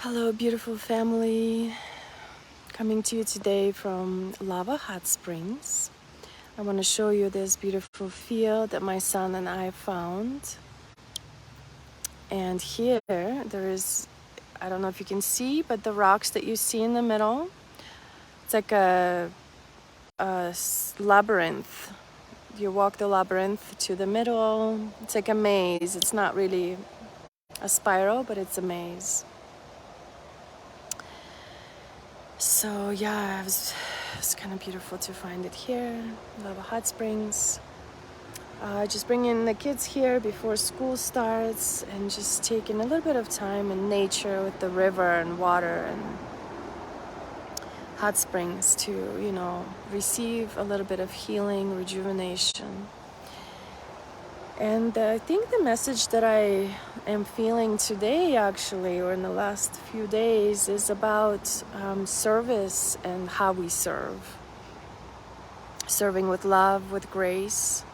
Hello, beautiful family. Coming to you today from Lava Hot Springs. I want to show you this beautiful field that my son and I found. And here there is, I don't know if you can see, but the rocks that you see in the middle, it's like a labyrinth. You walk the labyrinth to the middle. It's like a maze. It's not really a spiral, but it's a maze. So yeah, it's kind of beautiful to find it here. Lava Hot Springs. Just bringing the kids here before school starts and just taking a little bit of time in nature with the river and water and hot springs to, receive a little bit of healing, rejuvenation. And I think the message that I am feeling today, actually, or in the last few days, is about service and how we serve. Serving with love, with grace,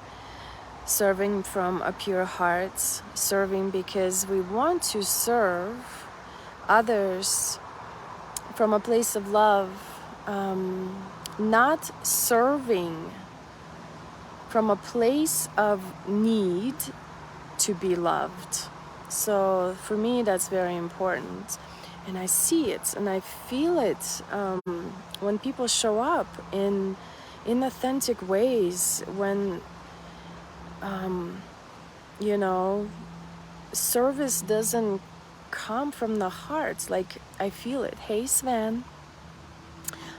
serving from a pure heart, serving because we want to serve others from a place of love, not serving from a place of need to be loved. So for me, that's very important. And I see it and I feel it when people show up in authentic ways, when, service doesn't come from the heart. Like, I feel it. Hey, Sven.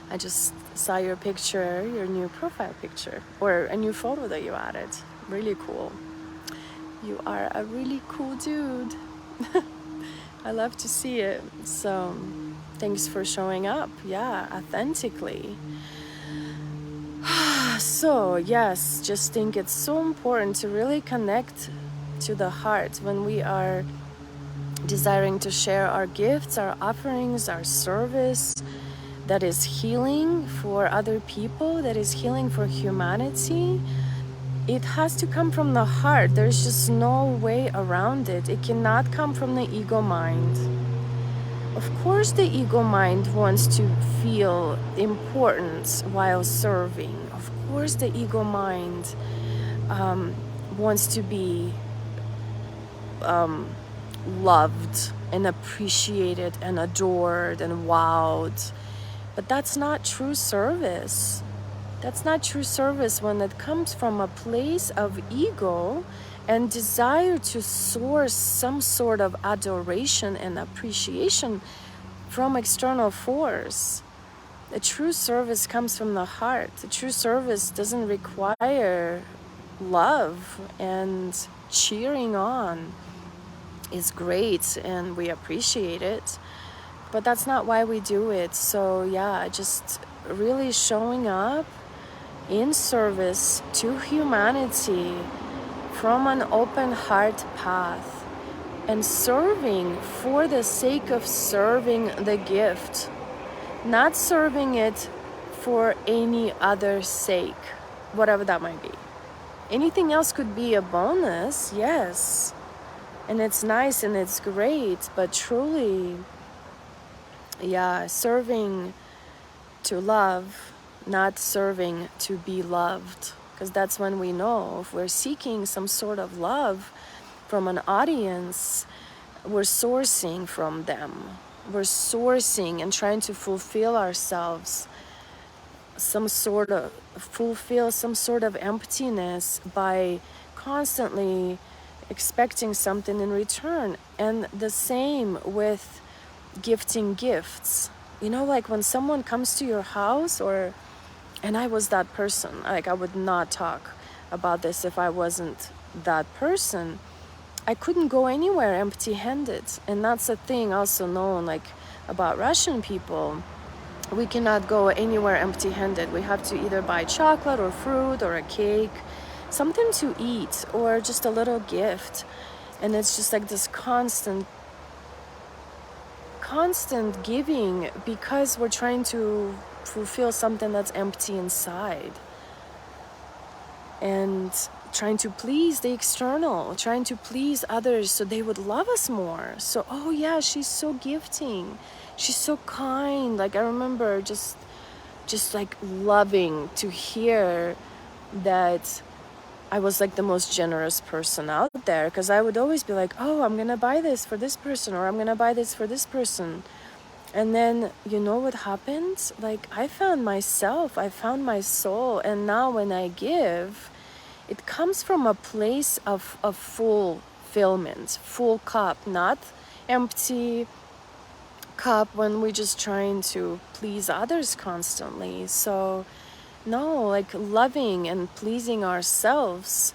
I just saw your picture, your new profile picture, or a new photo that you added. Really cool. You are a really cool dude. I love to see it. So thanks for showing up. Yeah, authentically. So yes, just think it's so important to really connect to the heart when we are desiring to share our gifts, our offerings, our service that is healing for other people, that is healing for humanity. It has to come from the heart. There's just no way around it. It cannot come from the ego mind. Of course, the ego mind wants to feel importance while serving. Of course, the ego mind wants to be loved and appreciated and adored and wowed. But that's not true service. That's not true service when it comes from a place of ego and desire to source some sort of adoration and appreciation from external force. A true service comes from the heart. A true service doesn't require love, and cheering on is great and we appreciate it. But that's not why we do it. So yeah, just really showing up in service to humanity from an open heart path and serving for the sake of serving the gift, not serving it for any other sake, whatever that might be. Anything else could be a bonus, yes, and it's nice and it's great, but truly, yeah, serving to love, not serving to be loved. Because that's when we know if we're seeking some sort of love from an audience, we're sourcing from them. We're sourcing and trying to fulfill ourselves, fulfill some sort of emptiness by constantly expecting something in return. And the same with gifting gifts. Like when someone comes to your house, and I was that person. Like, I would not talk about this if I wasn't that person. I couldn't go anywhere empty-handed. And that's a thing also known, like, about Russian people. We cannot go anywhere empty-handed. We have to either buy chocolate or fruit or a cake, something to eat, or just a little gift. And it's just like this constant giving, because we're trying to fulfill something that's empty inside. And trying to please the external, trying to please others so they would love us more. So, oh yeah, she's so gifting, she's so kind. Like I remember just like loving to hear that I was like the most generous person out there, because I would always be like, oh, I'm gonna buy this for this person, or I'm gonna buy this for this person. And then, you know what happened? Like, I found myself, I found my soul. And now when I give, it comes from a place of fulfillment, full cup, not empty cup when we're just trying to please others constantly. So, no, like loving and pleasing ourselves,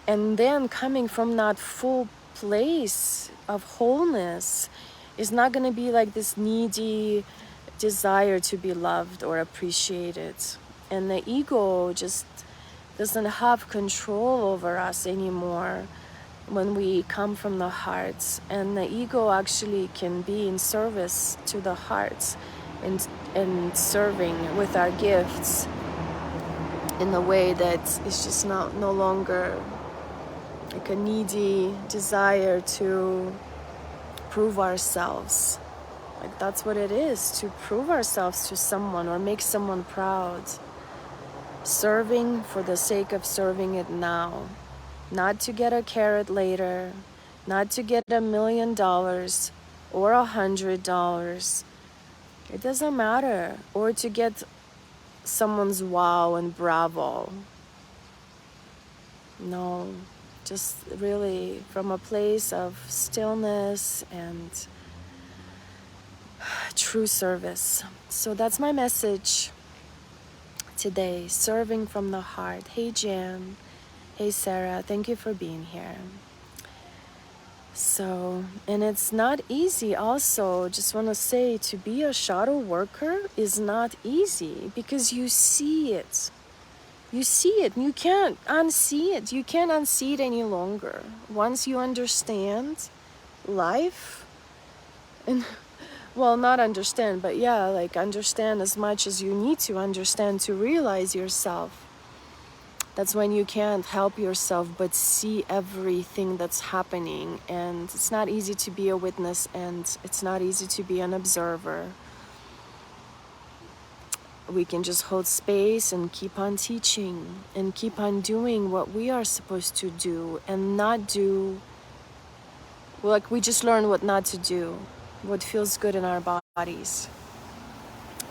and then coming from that full place of wholeness, is not going to be like this needy desire to be loved or appreciated. And the ego just doesn't have control over us anymore when we come from the heart. And the ego actually can be in service to the heart, and serving with our gifts in a way that is just no longer like a needy desire to prove ourselves. Like that's what it is, to prove ourselves to someone or make someone proud. Serving for the sake of serving it now, not to get a carrot later, not to get $1 million or $100. It doesn't matter. Or to get someone's wow and bravo. No, just really from a place of stillness and true service. So that's my message today, serving from the heart. Hey Jan, hey Sarah, thank you for being here. So, and it's not easy also, just want to say, to be a shadow worker is not easy, because you see it. You see it, you can't unsee it. You can't unsee it any longer. Once you understand life, and well, not understand, but yeah, like understand as much as you need to understand to realize yourself. That's when you can't help yourself but see everything that's happening. And it's not easy to be a witness, and it's not easy to be an observer. We can just hold space and keep on teaching and keep on doing what we are supposed to do, and not do, like we just learn what not to do, what feels good in our bodies.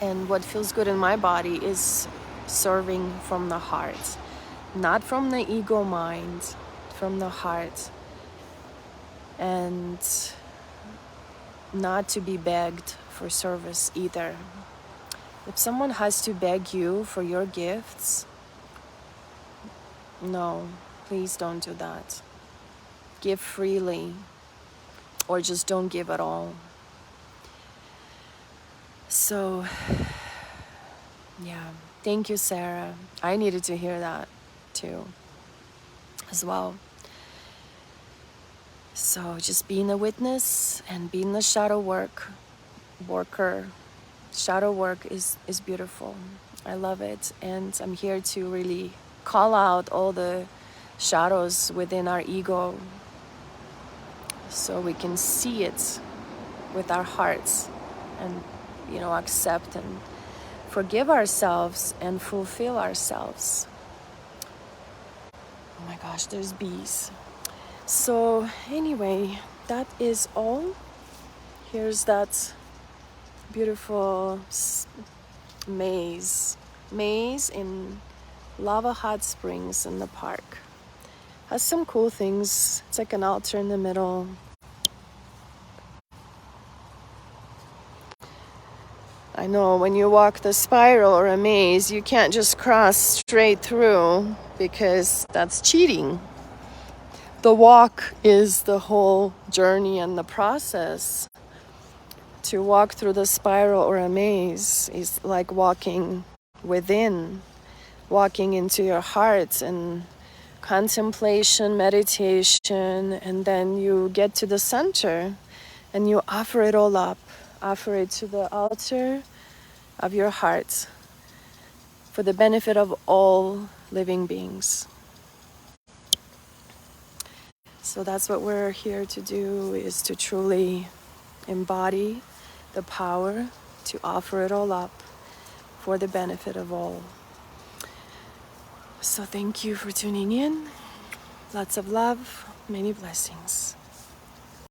And what feels good in my body is serving from the heart, not from the ego mind, from the heart. And not to be begged for service either. If someone has to beg you for your gifts, no, please don't do that. Give freely, or just don't give at all. So, yeah, thank you, Sarah. I needed to hear that too, as well. So just being a witness and being the shadow worker. Shadow work is beautiful. I love it. And I'm here to really call out all the shadows within our ego, so we can see it with our hearts, and accept and forgive ourselves and fulfill ourselves. Oh my gosh, there's bees. So anyway, that is all. Here's that beautiful maze in Lava Hot Springs in the park. Has some cool things. It's like an altar in the middle. I know when you walk the spiral or a maze, you can't just cross straight through, because that's cheating. The walk is the whole journey and the process. To walk through the spiral or a maze is like walking within, walking into your heart and contemplation, meditation, and then you get to the center and you offer it all up. Offer it to the altar of your heart for the benefit of all living beings. So that's what we're here to do, is to truly embody the power to offer it all up for the benefit of all. So thank you for tuning in. Lots of love, many blessings.